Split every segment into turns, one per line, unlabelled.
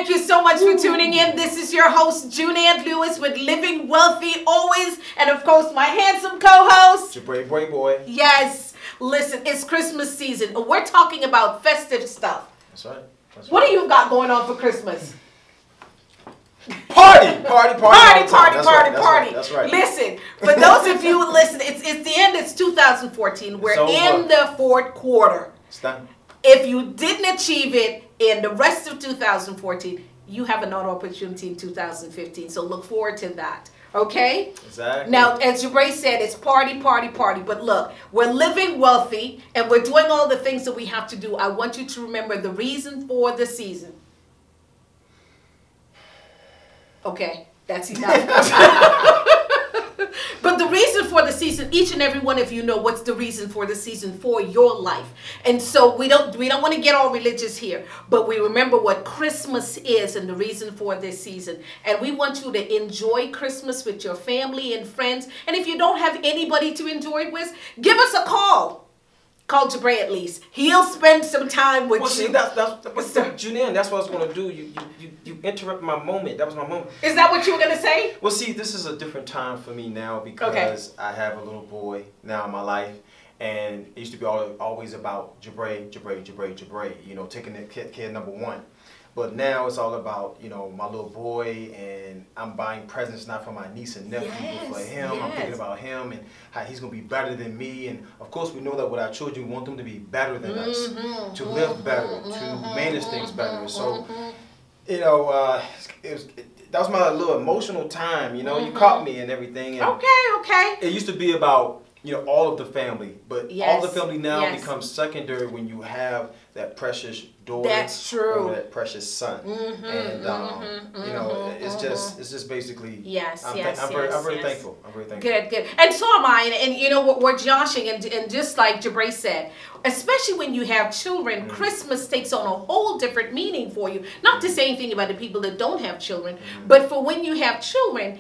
Thank you so much for tuning in. This is your host, Juneann Lewis, with Living Wealthy Always. And of course, my handsome co-host,
Jabrae Brayboy.
Yes. Listen, it's Christmas season. We're talking about festive stuff.
That's right.
What do you got going on for Christmas?
Party.
That's right. Listen, for those of you who listen, it's the end. It's 2014. We're in the fourth quarter.
It's done.
If you didn't achieve it in the rest of 2014, you have another opportunity in 2015. So look forward to that. Okay?
Exactly.
Now, as Jabrae said, it's party. But look, we're living wealthy and we're doing all the things that we have to do. I want you to remember the reason for the season. Okay, that's enough. But the reason for the season, each and every one of you know what's the reason for the season for your life. And so we don't want to get all religious here, but we remember what Christmas is and the reason for this season. And we want you to enjoy Christmas with your family and friends. And if you don't have anybody to enjoy it with, give us a call. Call Jabrae at least. He'll spend some time with you.
See, that's Juneann, that's what I was going to do. You interrupt my moment. That was my moment.
Is that what you were going to say?
Well, see, this is a different time for me now because I have a little boy now in my life. And it used to be always about Jabrae, you know, taking the kid number one. But now it's all about, you know, my little boy, and I'm buying presents not for my niece and nephew, but for him. I'm thinking about him and how he's going to be better than me. And, of course, we know that with our children, we want them to be better than us, to live better, to manage things better. So, you know, that was my little emotional time, you know. You caught me and everything. And
okay.
It used to be about, you know, all of the family, but all the family now becomes secondary when you have that precious daughter. That's true. Or that precious son, and you know, it's just basically. I'm very thankful. I'm very thankful.
Good. And so am I. And you know, we're joshing, and just like Jabrae said, especially when you have children, Christmas takes on a whole different meaning for you. Not to say anything about the people that don't have children, but for when you have children,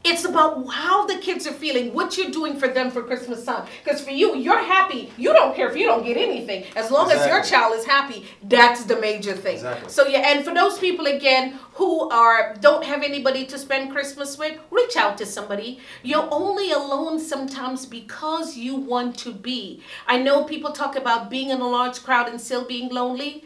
it's about how the kids are feeling, what you're doing for them for Christmas time. Because for you, you're happy. You don't care if you don't get anything. As long as your child is happy, that's the major thing. So yeah, and for those people, again, who don't have anybody to spend Christmas with, reach out to somebody. You're only alone sometimes because you want to be. I know people talk about being in a large crowd and still being lonely.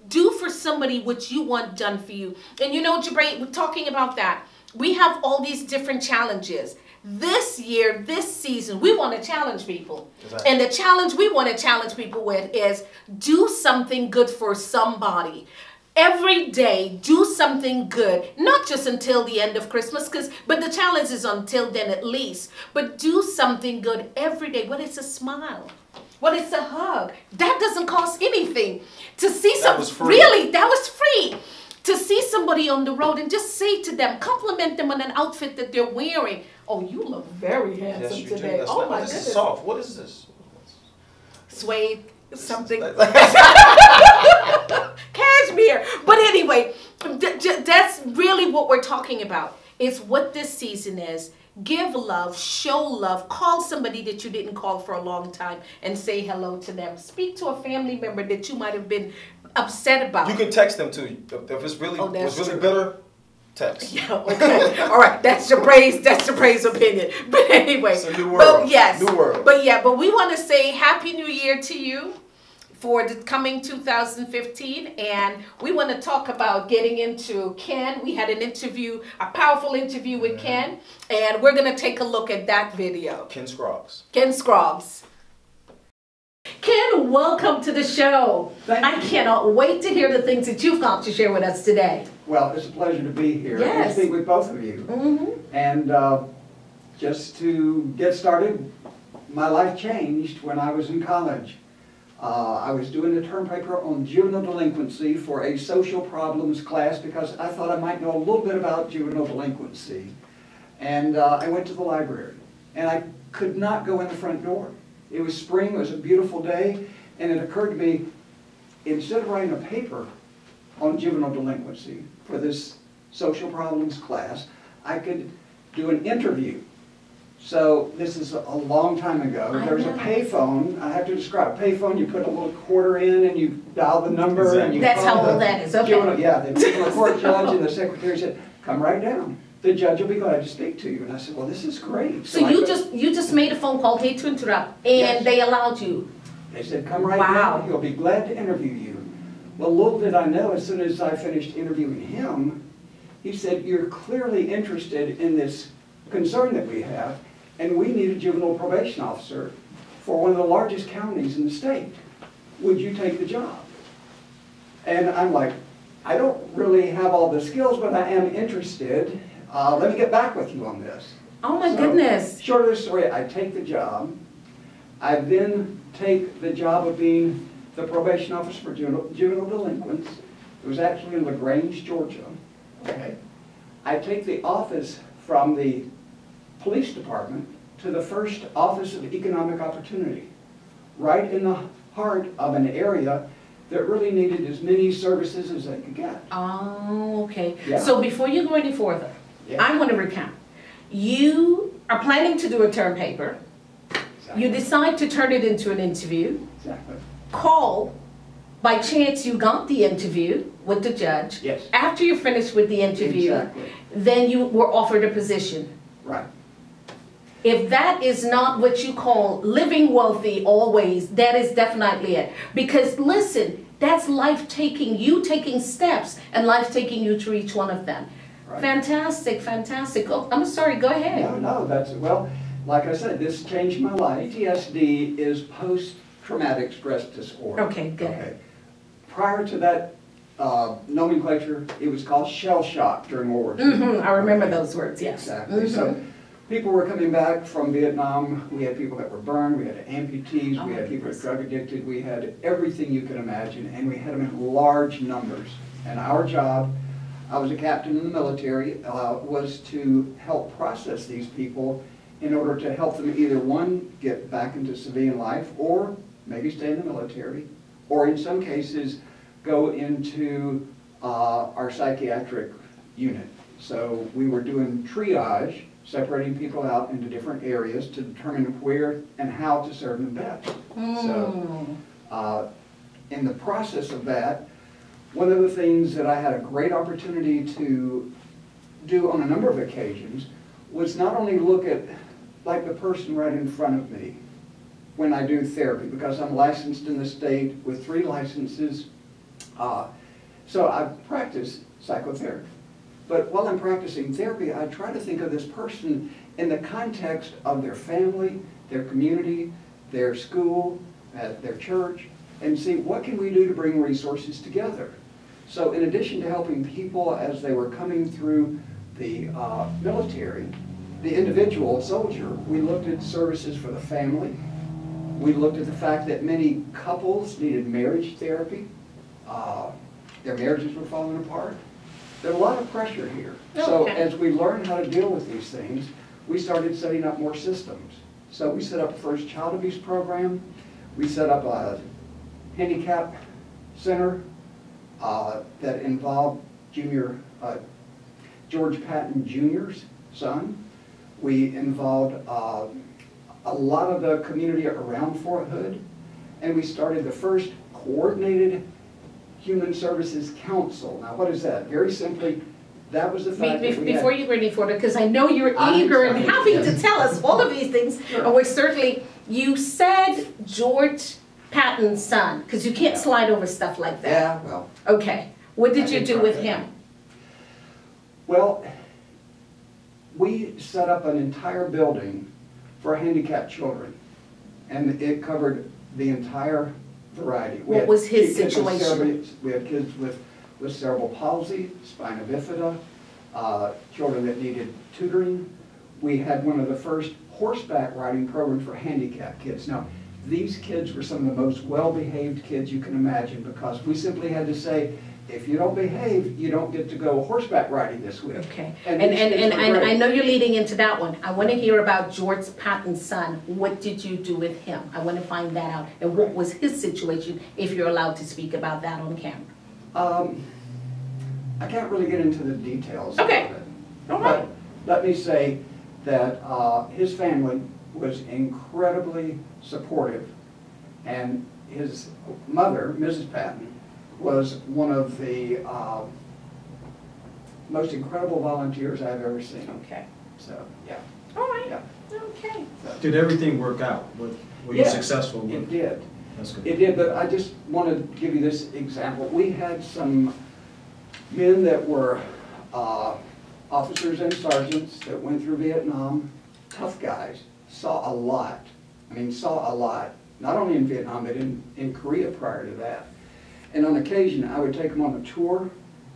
Do for somebody what you want done for you. And you know, Jabrae, we're talking about that. We have all these different challenges. This year, this season, we want to challenge people. And the challenge we want to challenge people with is do something good for somebody. Every day, do something good. Not just until the end of Christmas, but the challenge is until then at least. But do something good every day. Whether it's a smile, whether it's a hug. That doesn't cost anything. To see something, really, that was free. To see somebody on the road and just say to them, compliment them on an outfit that they're wearing. Oh, you look very handsome today. Oh my goodness.
Soft. What is this?
Suede, something. Cashmere. But anyway, that's really what we're talking about. It's what this season is. Give love, show love, call somebody that you didn't call for a long time and say hello to them. Speak to a family member that you might have been upset about.
You can text them too. If it's really, bitter, text.
Yeah, okay. All right, that's Jabrae's opinion. But anyway.
It's a new world. New world.
But we want to say Happy New Year to you for the coming 2015, and we want to talk about getting into Ken. We had a powerful interview with Ken, and we're going to take a look at that video.
Ken Scoggs.
Ken Scoggs. Ken, welcome to the show. I cannot wait to hear the things that you've got to share with us today.
Well, it's a pleasure to be here and speak with both of you. And just to get started, my life changed when I was in college. I was doing a term paper on juvenile delinquency for a social problems class because I thought I might know a little bit about juvenile delinquency. And I went to the library, and I could not go in the front door. It was spring, it was a beautiful day, and it occurred to me, instead of writing a paper on juvenile delinquency for this social problems class, I could do an interview So this is a long time ago. There was a payphone. I have to describe payphone. You put a little quarter in and you dial the number. Exactly. And you
That's how old that is. Okay.
Yeah, the juvenile court judge and the secretary said, "Come right down. The judge will be glad to speak to you." And I said, "Well, this is great."
So you just made a phone call, hate to interrupt, and yes, they allowed you.
They said, "Come right down. He'll be glad to interview you." Well, little did I know, as soon as I finished interviewing him, he said, "You're clearly interested in this concern that we have, and we need a juvenile probation officer for one of the largest counties in the state. Would you take the job?" And I'm like, "I don't really have all the skills, but I am interested. Let me get back with you on this."
Oh my goodness.
Short of the story, I take the job. I then take the job of being the probation officer for juvenile delinquents. It was actually in LaGrange, Georgia. Okay. I take the office from the police department to the first office of economic opportunity, right in the heart of an area that really needed as many services as they could get.
Oh, okay.
Yeah.
So before you go any further,
yeah,
I want to recount. You are planning to do a term paper.
Exactly.
You decide to turn it into an interview.
Exactly.
Call. By chance, you got the interview with the judge.
Yes.
After you finished with the interview,
exactly,
then you were offered a position.
Right.
If that is not what you call living wealthy always, that is definitely it. Because listen, that's life taking you, taking steps, and life taking you to each one of them. Right. Fantastic, fantastic. Oh, I'm sorry, go ahead.
No, that's, well, like I said, this changed my life. PTSD is post-traumatic stress disorder.
Okay, good.
Okay. Prior to that nomenclature, it was called shell shock during World War II.
Mm-hmm, I remember those words, yes.
Exactly.
Mm-hmm.
So people were coming back from Vietnam. We had people that were burned. We had amputees. We had people that were drug addicted. We had everything you can imagine, and we had them in large numbers. And our job, I was a captain in the military, was to help process these people in order to help them either, one, get back into civilian life, or maybe stay in the military, or in some cases, go into our psychiatric unit. So we were doing triage, separating people out into different areas to determine where and how to serve them best. So in the process of that, one of the things that I had a great opportunity to do on a number of occasions was not only look at like the person right in front of me when I do therapy, because I'm licensed in the state with 3 licenses, so I practice psychotherapy. But while I'm practicing therapy, I try to think of this person in the context of their family, their community, their school, their church, and see what can we do to bring resources together. So in addition to helping people as they were coming through the military, the individual soldier, we looked at services for the family. We looked at the fact that many couples needed marriage therapy. Their marriages were falling apart. There's a lot of pressure here. Okay. So as we learned how to deal with these things, we started setting up more systems. So we set up the first child abuse program. We set up a handicap center that involved George Patton Jr.'s son. We involved a lot of the community around Fort Hood, and we started the first coordinated Human Services Council. Now, what is that? Very simply, that was the fact that
before you go any further, because I know you're eager and happy to tell us all of these things, and we're certainly, you said George Patton's son, because you can't slide over stuff like that.
Yeah, well.
Okay. What did you do with him?
Well, we set up an entire building for handicapped children, and it covered the entire variety.
What was his situation?
We had kids with cerebral palsy, spina bifida, children that needed tutoring. We had one of the first horseback riding programs for handicapped kids. Now, these kids were some of the most well-behaved kids you can imagine, because we simply had to say, if you don't behave, you don't get to go horseback riding this week.
Okay. And I know you're leading into that one. I want to hear about George Patton's son. What did you do with him? I want to find that out. And what was his situation, if you're allowed to speak about that on camera?
I can't really get into the details
okay.
of it.
All right.
But let me say that his family was incredibly supportive, and his mother, Mrs. Patton, was one of the most incredible volunteers I've ever seen.
Okay.
So, yeah.
All right.
Yeah.
Okay.
So,
Did everything work out? Were you successful?
It did.
That's good.
It did, but I just want to give you this example. We had some men that were officers and sergeants that went through Vietnam, tough guys, saw a lot. I mean, saw a lot, not only in Vietnam, but in Korea prior to that. And on occasion, I would take them on a tour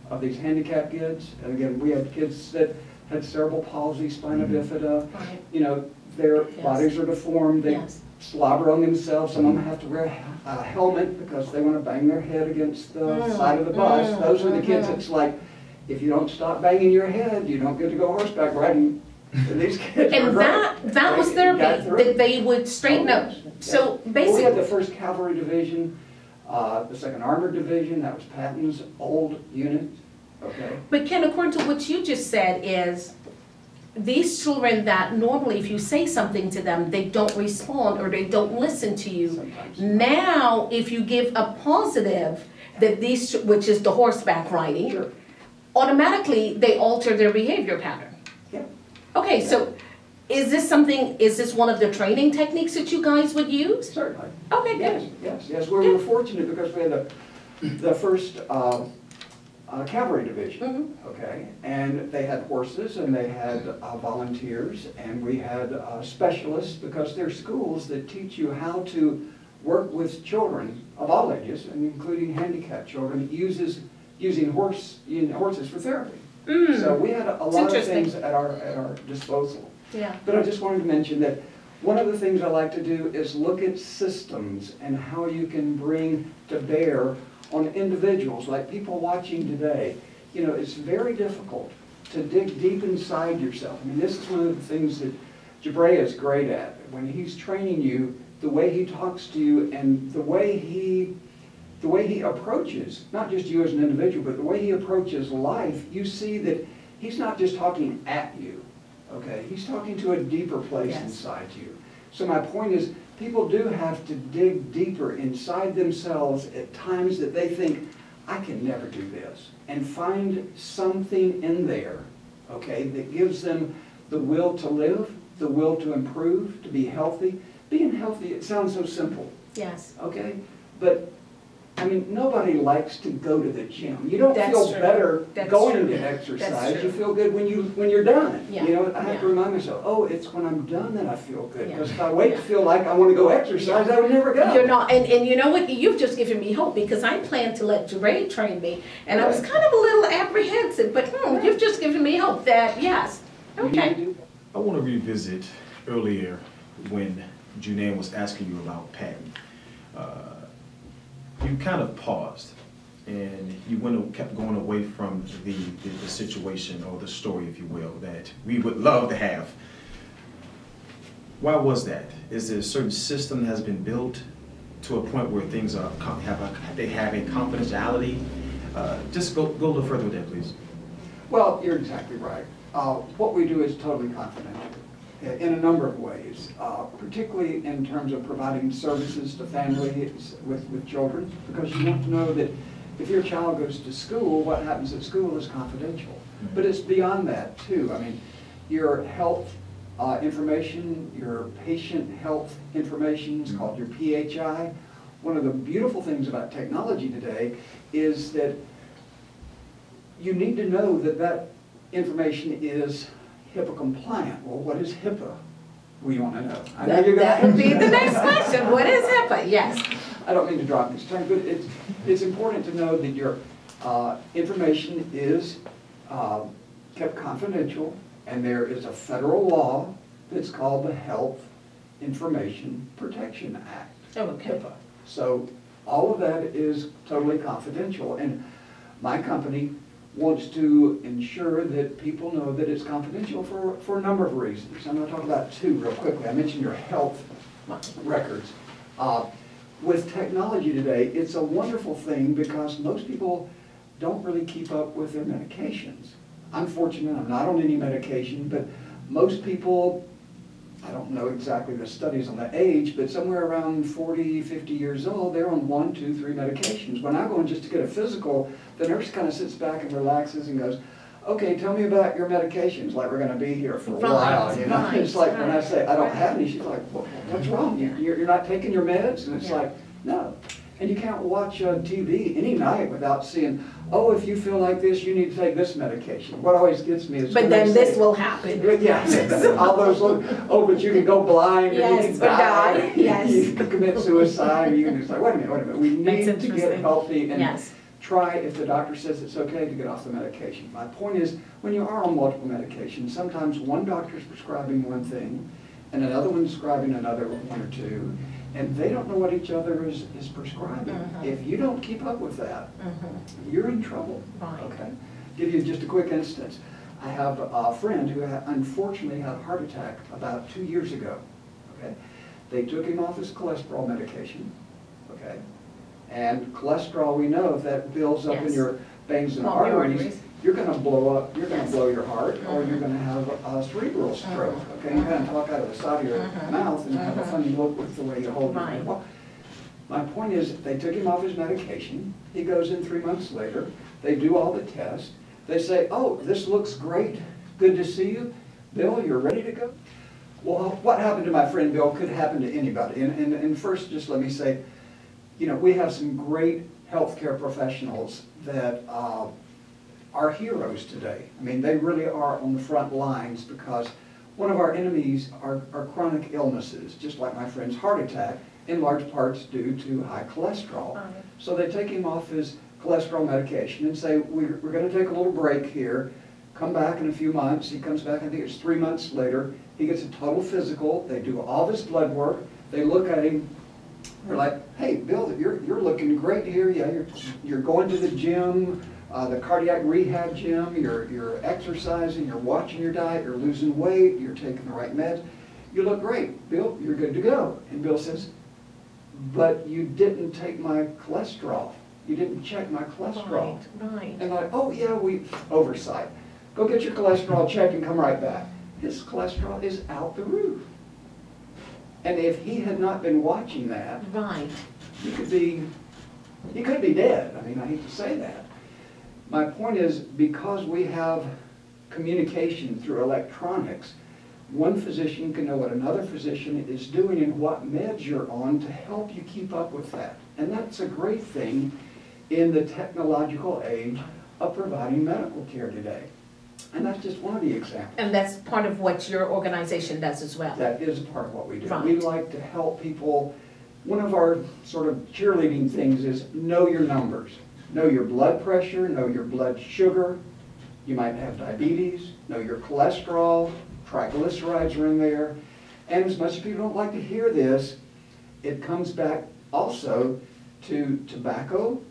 of these handicapped kids. And again, we had kids that had cerebral palsy, spina bifida.
Right.
You know, their bodies are deformed. They slobber on themselves. Some of them have to wear a helmet because they want to bang their head against the side of the bus. Those are the kids that's like, if you don't stop banging your head, you don't get to go horseback riding. And these kids
And that was therapy, that they would straighten up. So basically,
we had the 1st Cavalry Division, the 2nd Armored Division. That was Patton's old unit. Okay.
But Ken, according to what you just said, is these children that normally if you say something to them, they don't respond or they don't listen to you.
Sometimes.
Now, if you give a positive, that these, which is the horseback riding,
Sure.
automatically they alter their behavior pattern.
Yeah.
Okay, so is this one of the training techniques that you guys would use?
Certainly.
Okay, good.
Yes. We were fortunate because we had the 1st Cavalry Division, okay, and they had horses and they had volunteers, and we had specialists because they're schools that teach you how to work with children of all ages, and including handicapped children, using horses for therapy. So we had a lot of things at our disposal.
Yeah.
But I just wanted to mention that one of the things I like to do is look at systems and how you can bring to bear on individuals, like people watching today. You know, it's very difficult to dig deep inside yourself. I mean, this is one of the things that Jabrae is great at. When he's training you, the way he talks to you and the way he approaches, not just you as an individual, but the way he approaches life, you see that he's not just talking at you, okay? He's talking to a deeper place inside you. So my point is, people do have to dig deeper inside themselves at times that they think, I can never do this, and find something in there, okay, that gives them the will to live, the will to improve, to be healthy. Being healthy, it sounds so simple.
Yes.
Okay? But, I mean, nobody likes to go to the gym. You don't
That's
feel
true.
better
That's
going
true.
to
That's
exercise.
true.
You feel good when you're done.
Yeah.
You know, I have to
Yeah.
remind myself, oh, it's when I'm done that I feel good.
Yeah.
Because if I wait
Yeah.
to feel like I want to go exercise, I would never go.
You're not, and you know what? You've just given me hope because I planned to let Jabrae train me, and I was kind of a little apprehensive, but you've just given me hope that yes.
You need to
Okay.
do
I want to revisit earlier when Juneann was asking you about Patton. You kind of paused and you kept going away from the situation or the story, if you will, that we would love to have. Why was that? Is there a certain system that has been built to a point where things have a confidentiality? Just go a little further with that, please.
Well, you're exactly right. What we do is totally confidential in a number of ways, particularly in terms of providing services to families with children, because you want to know that if your child goes to school, what happens at school is confidential. But it's beyond that, too. I mean, your health information, your patient health information is called your PHI. One of the beautiful things about technology today is that you need to know that that information is HIPAA compliant. Well, what is HIPAA? We want to know. I know you're gonna
That would be the next question. What is HIPAA? Yes.
I don't mean to drop this time, but it's important to know that your information is kept confidential, and there is a federal law that's called the Health Information Protection Act.
Oh, okay.
HIPAA. So all of that is totally confidential, and my company wants to ensure that people know that it's confidential for a number of reasons. I'm going to talk about two real quickly. I mentioned your health records. With technology today, it's a wonderful thing because most people don't really keep up with their medications. I'm fortunate, I'm not on any medication, but Most people, I don't know exactly the studies on the age, but somewhere around 40, 50 years old, they're on 1, 2, 3 medications. When I go in just to get a physical, the nurse kind of sits back and relaxes and goes, okay, tell me about your medications, like we're going to be here for a while, you know?
Right,
it's like when I say, I don't have any, she's like, what's wrong? You're not taking your meds? And it's like, no. And you can't watch TV any night without seeing, oh, if you feel like this, you need to take this medication. What always gets me is,
but then this will happen.
Yeah, all those, oh, but you can go blind,
yes,
or you can die,
yes.
you can commit suicide, you can just like, wait a minute, we need to get healthy and
yes.
try, if the doctor says it's okay, to get off the medication. My point is, when you are on multiple medications, sometimes one doctor is prescribing one thing, and another one's prescribing another one or two, and they don't know what each other is prescribing. If you don't keep up with that, you're in trouble.
Right.
Okay? Give you just a quick instance. I have a friend who unfortunately had a heart attack about 2 years ago. Okay? They took him off his cholesterol medication. Okay? And cholesterol, we know, if that builds up in your veins and arteries, you're going to blow up, you're going to blow your heart, or you're going to have a cerebral stroke. Okay, you kind of talk out of the side of your mouth and have a funny look with the way you hold your head. Well, my point is, they took him off his medication. He goes in 3 months later. They do all the tests. They say, oh, this looks great. Good to see you. Bill, you're ready to go? Well, what happened to my friend Bill could happen to anybody. And first, just let me say, you know, we have some great healthcare professionals that are heroes today. I mean, they really are on the front lines, because one of our enemies are chronic illnesses, just like my friend's heart attack, in large parts due to high cholesterol. So they take him off his cholesterol medication and say, we're going to take a little break here, come back in a few months. He comes back, I think it's 3 months later, he gets a total physical, they do all this blood work, they look at him, they're like, hey, Bill, you're looking great here. Yeah, you're going to the gym, the cardiac rehab gym. You're exercising. You're watching your diet. You're losing weight. You're taking the right meds. You look great, Bill. You're good to go. And Bill says, but you didn't take my cholesterol. You didn't check my cholesterol.
Right.
And like, oh yeah, we oversight. Go get your cholesterol checked and come right back. His cholesterol is out the roof. And if he had not been watching that, he could be dead. I mean, I hate to say that. My point is, because we have communication through electronics, one physician can know what another physician is doing and what meds you're on to help you keep up with that. And that's a great thing in the technological age of providing medical care today. And that's just one of the examples.
And that's part of what your organization does as well.
That is part of what we do.
Right.
We like to help people. One of our sort of cheerleading things is know your numbers. Know your blood pressure, know your blood sugar. You might have diabetes, know your cholesterol, triglycerides are in there. And as much as people don't like to hear this, it comes back also to tobacco.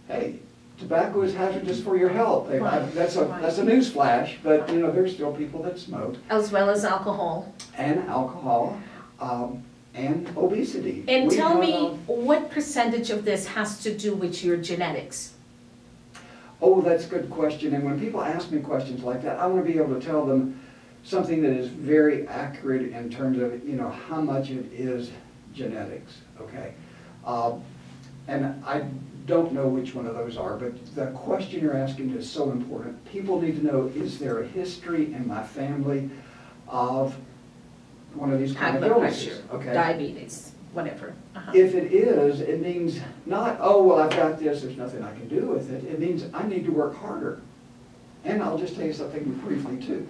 Hey, tobacco is hazardous for your health. That's a news flash, but you know, there's still people that smoke.
As well as alcohol.
And alcohol, and obesity.
And tell me, what percentage of this has to do with your genetics?
Oh, that's a good question. And when people ask me questions like that, I want to be able to tell them something that is very accurate in terms of, you know, how much it is genetics, okay? And I don't know which one of those are, but the question you're asking is so important. People need to know, is there a history in my family of one of these kind of illnesses? Okay.
Diabetes, whatever.
If it is, it means not, oh, well, I've got this, there's nothing I can do with it. It means I need to work harder. And I'll just tell you something briefly, too.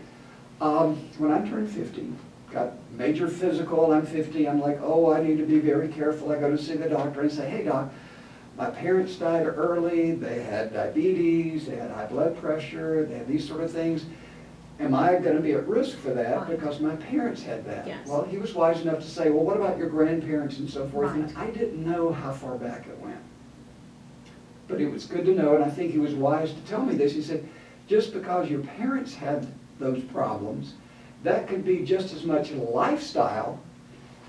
When I turned 50, got major physical, I'm 50, I'm like, oh, I need to be very careful. I go to see the doctor and say, hey, doc, my parents died early, they had diabetes, they had high blood pressure, they had these sort of things. Am I going to be at risk for that because my parents had that?
Yes.
Well, he was wise enough to say, well, what about your grandparents and so forth?
Right.
And I didn't know how far back it went. But it was good to know, and I think he was wise to tell me this. He said, just because your parents had those problems, that could be just as much lifestyle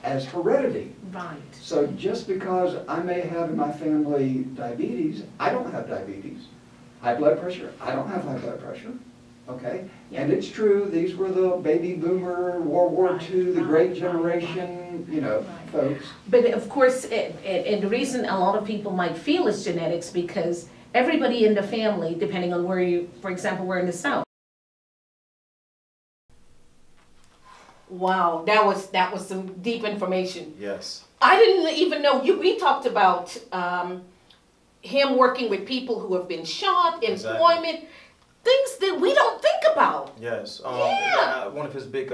as heredity.
Right.
So just because I may have in my family diabetes, I don't have diabetes. High blood pressure, I don't have high blood pressure. Okay, and it's true, these were the baby boomer, World War II, the great generation, you know, folks.
But of course, and the reason a lot of people might feel it's genetics because everybody in the family, depending on where you, for example, we're in the South. Wow, that was some deep information.
Yes.
I didn't even know we talked about him working with people who have been shot, employment. Exactly. Things that we don't think about.
Yes.
Yeah.
One of his big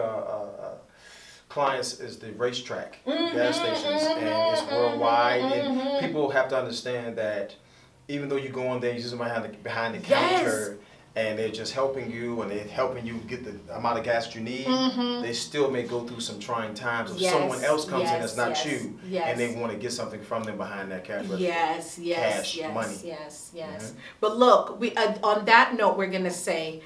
clients is the racetrack gas stations, and it's worldwide. And people have to understand that even though you go on there, you're just behind the counter, and they're just helping you, and they're helping you get the amount of gas you need. They still may go through some trying times if someone else comes in that's not you, and they want to get something from them behind that cash register. Money.
Yes. But look, we on that note, we're gonna say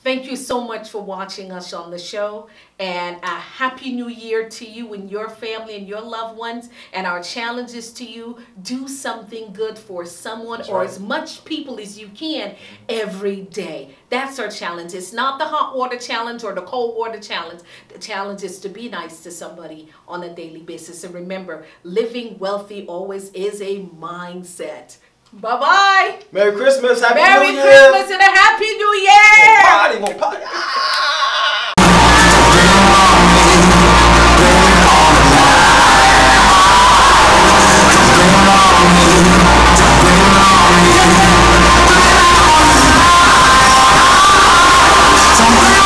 thank you so much for watching us on the show, and a happy new year to you and your family and your loved ones. And our challenge is to you: do something good for someone or as much people as you can every day. That's our challenge. It's not the hot water challenge or the cold water challenge. The challenge is to be nice to somebody on a daily basis. And remember, living wealthy always is a mindset. Bye-bye.
Merry Christmas. Happy New Year.
Merry Christmas and a Happy New Year.
We'll party.
Somewhere